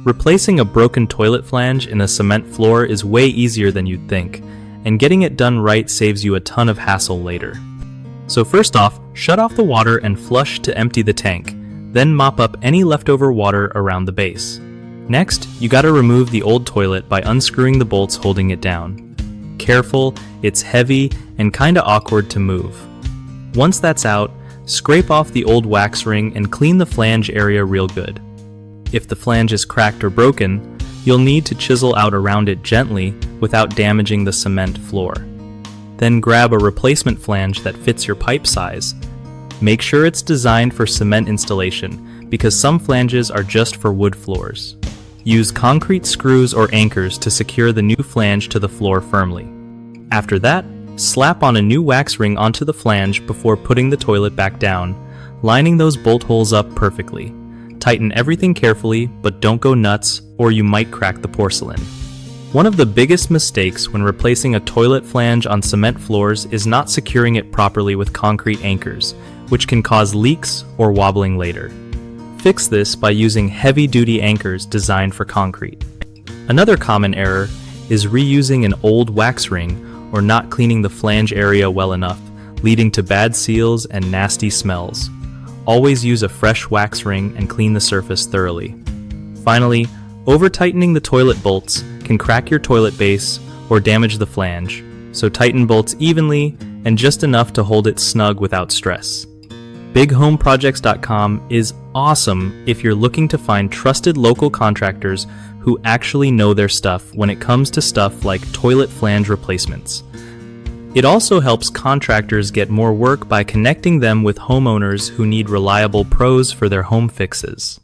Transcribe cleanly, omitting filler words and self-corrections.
Replacing a broken toilet flange in a cement floor is way easier than you'd think, and getting it done right saves you a ton of hassle later. So first off, shut off the water and flush to empty the tank, then mop up any leftover water around the base. Next, you gotta remove the old toilet by unscrewing the bolts holding it down. Careful, it's heavy and kinda awkward to move. Once that's out, scrape off the old wax ring and clean the flange area real good. If the flange is cracked or broken, you'll need to chisel out around it gently without damaging the cement floor. Then grab a replacement flange that fits your pipe size. Make sure it's designed for cement installation because some flanges are just for wood floors. Use concrete screws or anchors to secure the new flange to the floor firmly. After that, slap on a new wax ring onto the flange before putting the toilet back down, lining those bolt holes up perfectly. Tighten everything carefully, but don't go nuts or you might crack the porcelain. One of the biggest mistakes when replacing a toilet flange on cement floors is not securing it properly with concrete anchors, which can cause leaks or wobbling later. Fix this by using heavy-duty anchors designed for concrete. Another common error is reusing an old wax ring or not cleaning the flange area well enough, leading to bad seals and nasty smells. Always use a fresh wax ring and clean the surface thoroughly. Finally, over-tightening the toilet bolts can crack your toilet base or damage the flange, so tighten bolts evenly and just enough to hold it snug without stress. BigHomeProjects.com is awesome if you're looking to find trusted local contractors who actually know their stuff when it comes to stuff like toilet flange replacements. It also helps contractors get more work by connecting them with homeowners who need reliable pros for their home fixes.